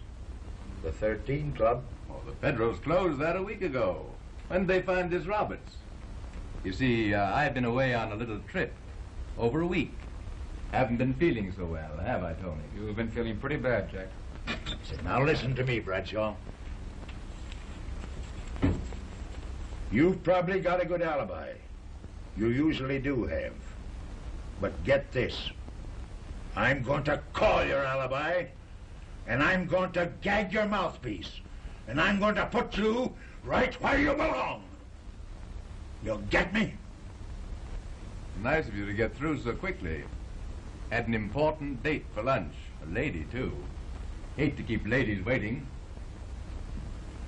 F: the 13 Club.
C: Oh, the Federals closed that a week ago. When did they find this Roberts? You see, I've been away on a little trip. Over a week. Haven't been feeling so well, have I, Tony?
M: You've been feeling pretty bad, Jack.
F: Now listen to me, Bradshaw. You've probably got a good alibi. You usually do have. But get this. I'm going to call your alibi, and I'm going to gag your mouthpiece, and I'm going to put you right where you belong. You'll get me?
C: Nice of you to get through so quickly. Had an important date for lunch. A lady, too. Hate to keep ladies waiting.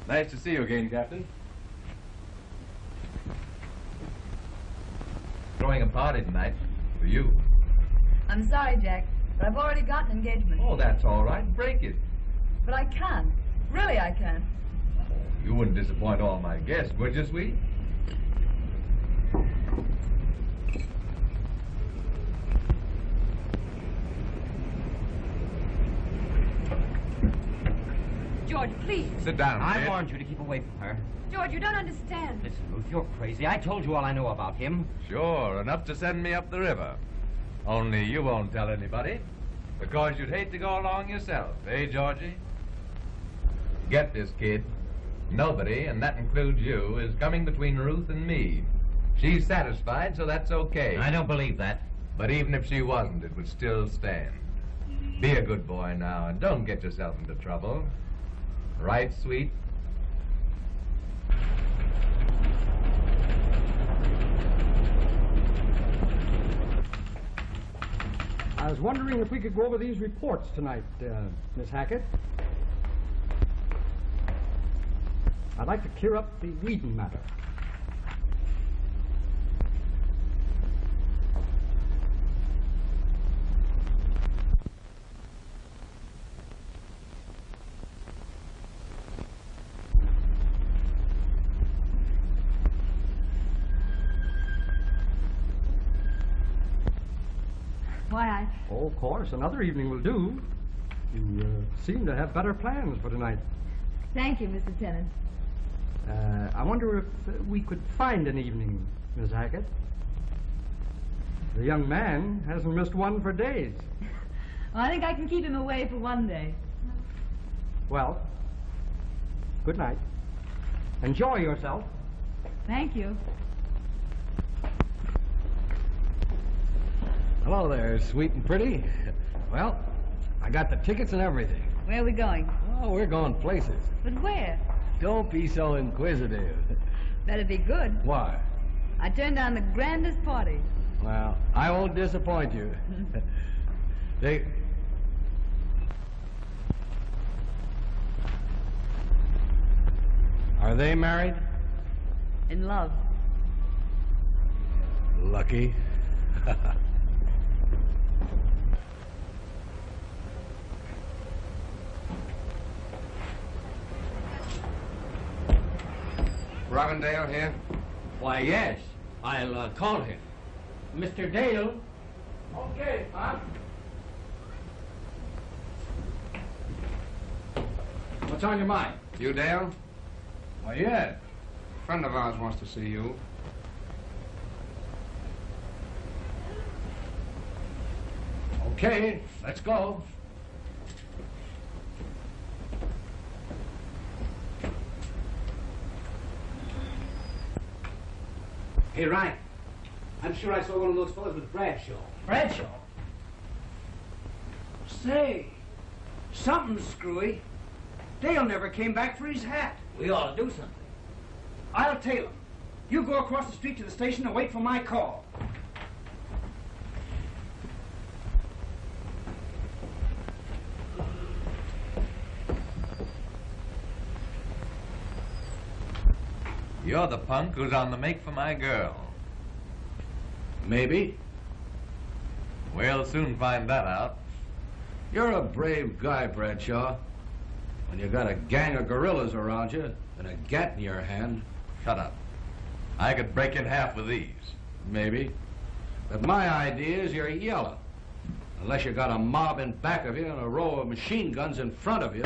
C: Nice to see you again, Captain. Throwing a party tonight. For you.
J: I'm sorry, Jack, but I've already got an engagement.
C: Oh, that's all right. Break it.
J: But I can't. Really, I can't.
C: You wouldn't disappoint all my guests, would you, sweet?
J: George, please.
C: Sit down,
N: I
C: kid.
N: warned you to keep away from her.
J: George, you don't understand.
N: Listen, Ruth, you're crazy. I told you all I know about him.
C: Sure, enough to send me up the river. Only you won't tell anybody, because you'd hate to go along yourself, eh, Georgie? Get this, kid. Nobody, and that includes you, is coming between Ruth and me. She's satisfied, so that's okay.
N: I don't believe that.
C: But even if she wasn't, it would still stand. Be a good boy now, and don't get yourself into trouble. Right, sweet?
T: I was wondering if we could go over these reports tonight, Miss Hackett. I'd like to clear up the Whedon matter.
J: Why,
T: Oh, of course, another evening will do. You seem to have better plans for tonight.
J: Thank you, Mr. Tennant.
T: I wonder if we could find an evening, Miss Hackett. The young man hasn't missed one for days.
J: Well, I think I can keep him away for one day.
T: Well, good night. Enjoy yourself.
J: Thank you.
D: Hello there, sweet and pretty. Well, I got the tickets and everything.
J: Where are we going?
D: Oh, we're going places.
J: But where?
D: Don't be so inquisitive.
J: Better be good.
D: Why?
J: I turned down the grandest party.
D: Well, I won't disappoint you. Are they married?
J: In love.
D: Lucky.
K: Robindale here?
O: Why, yes. I'll call him. Mr. Dale.
T: Okay, Pop.
K: What's on your mind? You, Dale?
T: Why, yeah.
K: A friend of ours wants to see you.
T: Okay, let's go.
U: Hey, Ryan. I'm sure I saw one of those fellas with Bradshaw.
L: Bradshaw? Say, something's screwy. Dale never came back for his hat.
U: We ought to do something.
L: I'll tail him. You go across the street to the station and wait for my call.
C: You're the punk who's on the make for my girl.
D: Maybe.
C: We'll soon find that out.
D: You're a brave guy, Bradshaw. When you got a gang of gorillas around you and a gat in your hand.
C: Shut up. I could break in half with these.
D: Maybe. But my idea is you're yellow. Unless you got a mob in back of you and a row of machine guns in front of you.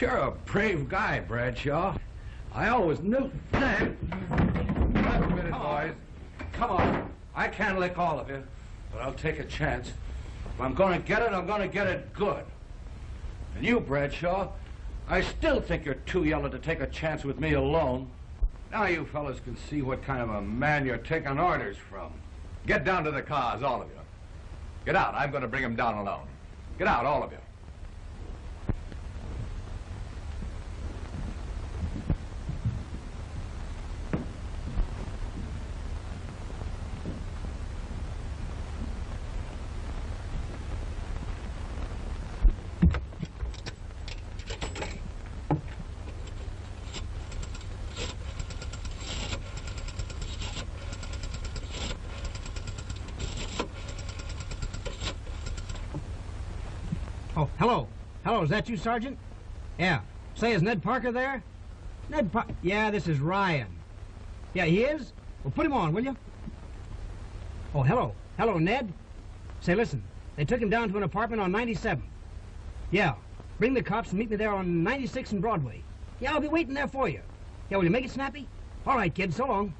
D: You're a brave guy, Bradshaw. I always knew that.
K: Just a minute, boys.
D: Come on. I can't lick all of you, but I'll take a chance. If I'm going to get it, I'm going to get it good. And you, Bradshaw, I still think you're too yellow to take a chance with me alone. Now you fellas can see what kind of a man you're taking orders from.
C: Get down to the cars, all of you. Get out. I'm going to bring him down alone. Get out, all of you.
L: Oh, hello. Hello, is that you, Sergeant? Yeah. Say, is Ned Parker there? Ned Parker? Yeah, this is Ryan. Yeah, he is? Well, put him on, will you? Oh, hello. Hello, Ned. Say, listen, they took him down to an apartment on 97. Yeah. Bring the cops and meet me there on 96 and Broadway. Yeah, I'll be waiting there for you. Yeah, will you make it snappy? All right, kid, so long.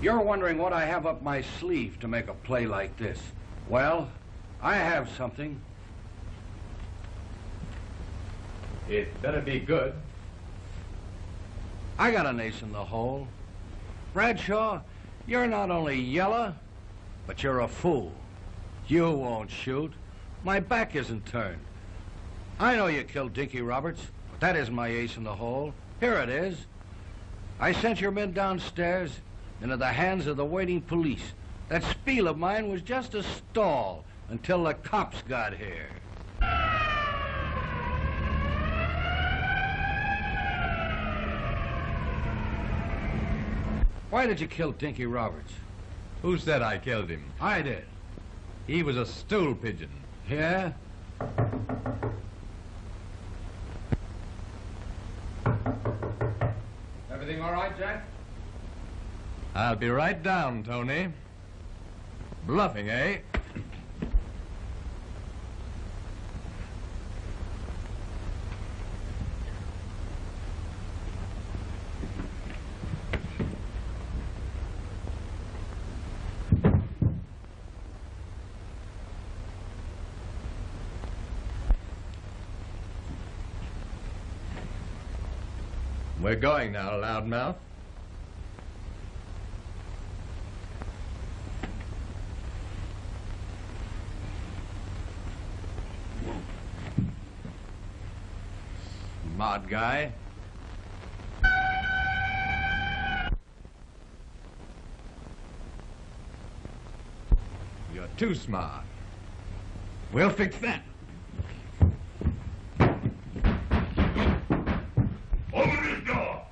D: You're wondering what I have up my sleeve to make a play like this. Well, I have something.
B: It better be good.
K: I got an ace in the hole. Bradshaw, you're not only yellow, but you're a fool. You won't shoot. My back isn't turned. I know you killed Dinky Roberts, but that isn't my ace in the hole. Here it is. I sent your men downstairs into the hands of the waiting police. That spiel of mine was just a stall until the cops got here. Why did you kill Dinky Roberts?
B: Who said I killed him?
K: I did.
B: He was a stool pigeon.
K: Yeah?
B: Everything all right, Jack? I'll be right down, Tony. Bluffing, eh? We're going now, loudmouth. Smart guy. You're too smart. We'll fix that.
M: Open this door!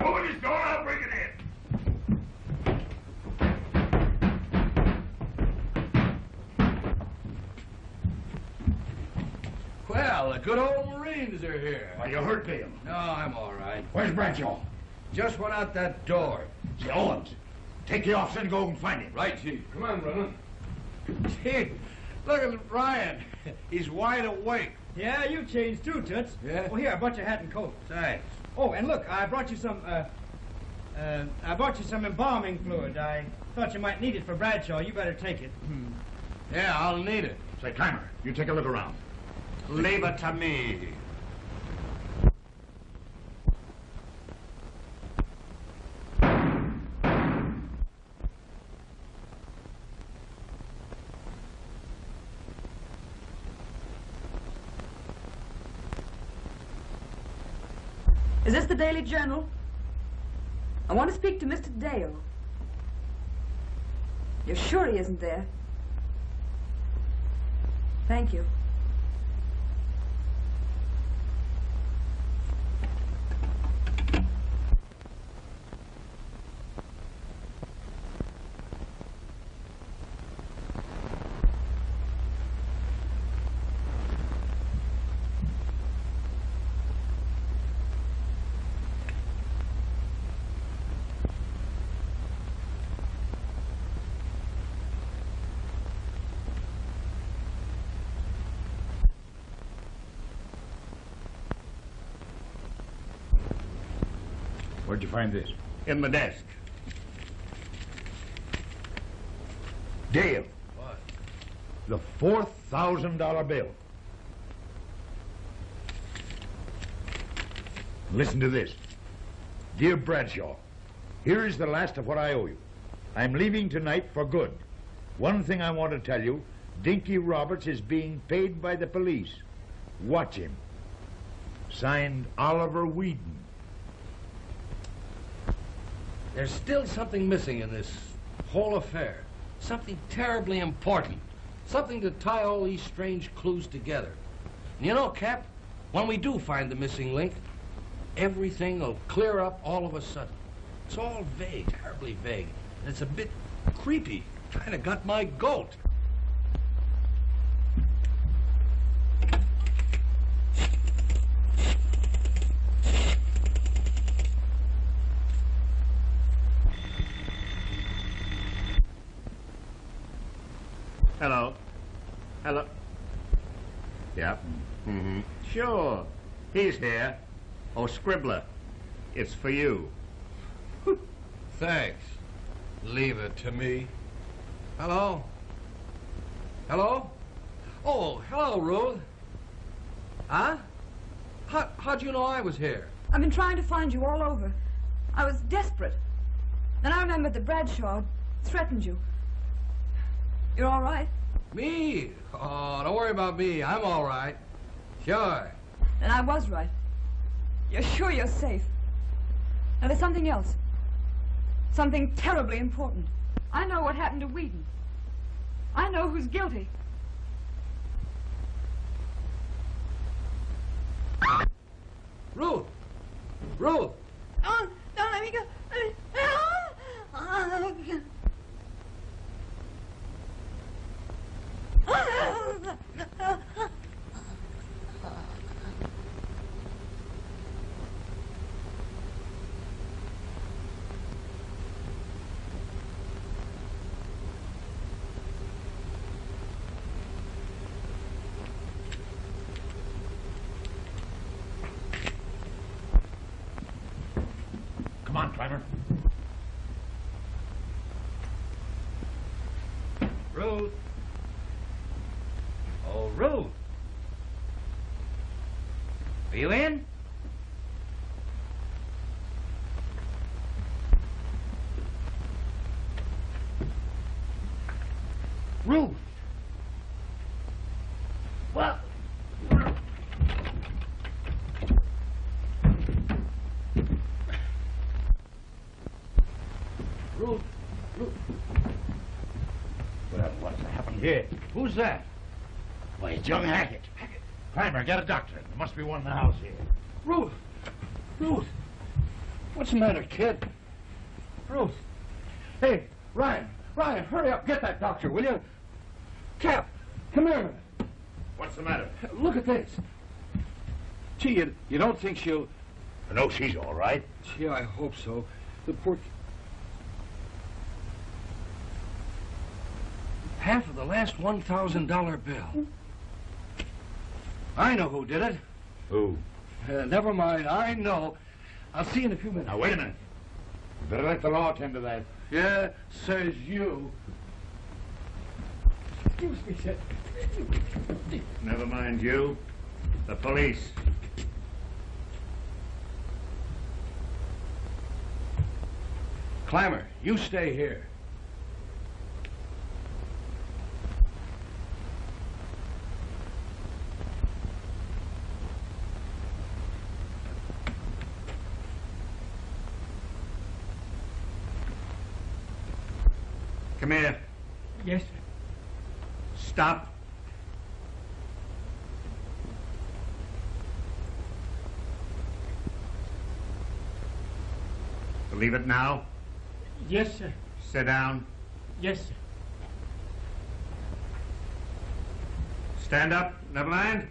M: Open this door, I'll break it in!
K: Well, the good old Marines are here.
F: Are you hurt, Dale?
K: No, I'm all right.
F: Where's Bradshaw?
K: Just went out that door.
F: Say, Owens, take the officer and go and find him.
K: Right, Chief. Come on, brother. Chief, look at Ryan. He's wide awake.
T: Yeah, you changed too, Toots.
K: Yeah?
T: Oh, here, I brought you a hat and coat.
K: Thanks.
T: Oh, and look, I brought you some embalming fluid. I thought you might need it for Bradshaw. You better take it.
K: Yeah, I'll need it.
F: Say, Clymer, you take a look around.
K: Leave it to me.
J: Is this the Daily Journal? I want to speak to Mr. Dale. You're sure he isn't there? Thank you.
F: Where'd you find this?
M: In the desk.
F: Dale.
K: What?
F: The $4,000 bill. Listen to this. Dear Bradshaw, here is the last of what I owe you. I'm leaving tonight for good. One thing I want to tell you, Dinky Roberts is being paid by the police. Watch him. Signed, Oliver Whedon.
K: There's still something missing in this whole affair. Something terribly important. Something to tie all these strange clues together. And you know, Cap, when we do find the missing link, everything will clear up all of a sudden. It's all vague, terribly vague. And it's a bit creepy. Kind of got my goat.
M: Hello. Hello. Yeah. Mm-hmm. Sure. He's here. Oh, Scribbler. It's for you.
K: Thanks. Leave it to me. Hello? Hello? Oh, hello, Ruth. Huh?
T: How'd you know I was here?
J: I've been trying to find you all over. I was desperate. Then I remembered that Bradshaw threatened you. You're all right?
T: Me? Oh, don't worry about me. I'm all right. Sure.
J: Then I was right. You're sure you're safe. Now there's something else. Something terribly important. I know what happened to Whedon. I know who's guilty.
T: Ruth! Ruth!
J: Don't let me go.
F: Come on, Clymer.
K: Ruth. Oh, Ruth. Are you in? Ruth. Well.
F: Ruth. What's happened here?
K: Who's that?
F: Why, it's young Hackett. Clymer, get a doctor. There must be one in the house here.
K: Ruth. Ruth. What's the matter, kid? Ruth. Hey, Ryan. Ryan, hurry up. Get that doctor, will you? Cap, come here a minute.
F: What's the matter?
K: Look at this. Gee, you don't think she'll...
F: No, she's all right.
K: Gee, I hope so. The poor... Half of the last $1,000 bill. I know who did it.
F: Who?
K: Never mind, I know. I'll see you in a few minutes.
F: Now, wait a minute. You better let the law attend to that.
K: Yeah, says you. Excuse me, sir.
F: Never mind you. The police.
K: Clymer, you stay here.
F: Come here.
O: Yes, sir.
F: Stop. Believe it now?
O: Yes, sir.
F: Sit down.
O: Yes, sir.
F: Stand up, Neverland.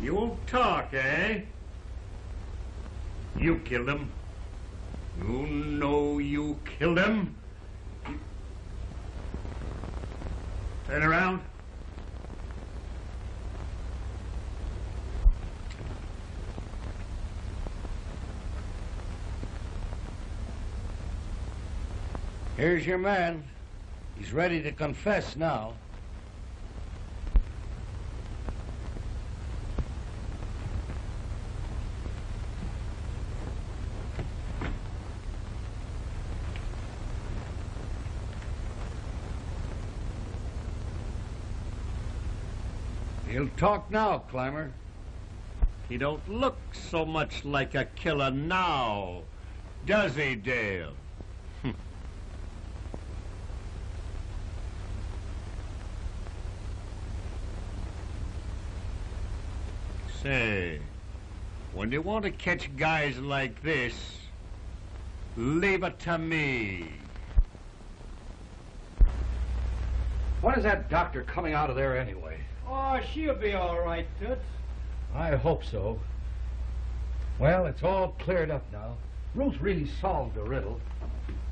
F: You won't talk, eh? You killed him. You know you killed him. Turn around.
K: Here's your man. He's ready to confess now. He'll talk now, Clymer.
F: He don't look so much like a killer now, does he, Dale? Say, when you want to catch guys like this, leave it to me.
D: When is that doctor coming out of there anyway?
T: Oh, she'll be all right, Toots.
D: I hope so. Well, it's all cleared up now. Ruth really solved the riddle.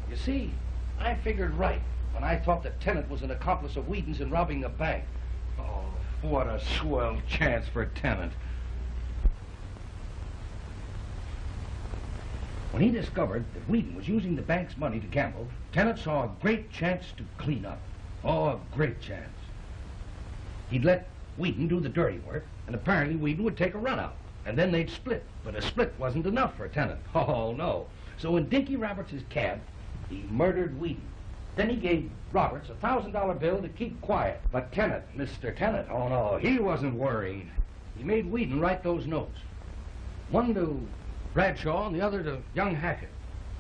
D: You see, I figured right when I thought the tenant was an accomplice of Whedon's in robbing the bank. Oh,
K: What a swell chance for Tennant. When he discovered that Whedon was using the bank's money to gamble, Tennant saw a great chance to clean up. Oh, a great chance. He'd let Whedon do the dirty work, and apparently Whedon would take a run out, and then they'd split. But a split wasn't enough for Tennant. Oh, no. So in Dinky Roberts' cab, he murdered Whedon. Then he gave Roberts a $1,000 bill to keep quiet. But Tennant, Mr. Tennant, oh, no, he wasn't worried. He made Whedon write those notes. One to Bradshaw and the other to young Hackett.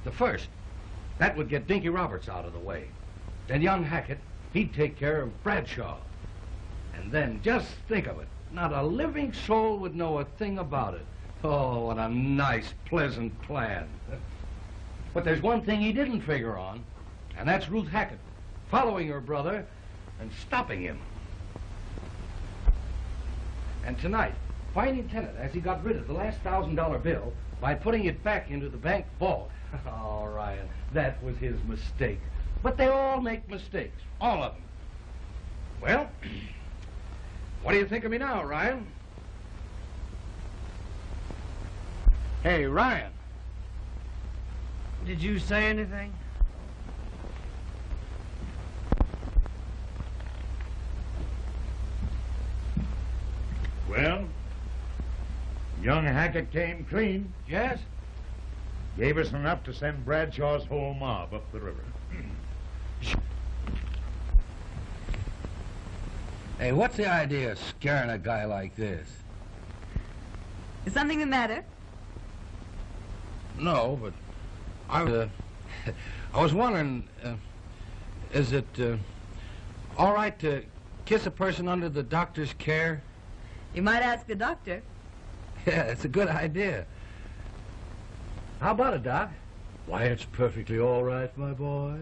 K: The first, that would get Dinky Roberts out of the way. Then young Hackett, he'd take care of Bradshaw. And then, just think of it, not a living soul would know a thing about it. Oh, what a nice, pleasant plan. But there's one thing he didn't figure on, and that's Ruth Hackett, following her brother and stopping him. And tonight, finding Tennant as he got rid of the last $1,000 bill by putting it back into the bank vault. Oh, Ryan, that was his mistake. But they all make mistakes, all of them. Well, what do you think of me now, Ryan? Hey, Ryan.
A: Did you say anything?
F: Well, young Hackett came clean.
K: Yes?
F: Gave us enough to send Bradshaw's whole mob up the river.
A: Hey, what's the idea of scaring a guy like this?
J: Is something the matter?
A: No, but I was wondering, is it all right to kiss a person under the doctor's care?
J: You might ask the doctor.
A: Yeah, it's a good idea. How about it, Doc?
D: Why, it's perfectly all right, my boy.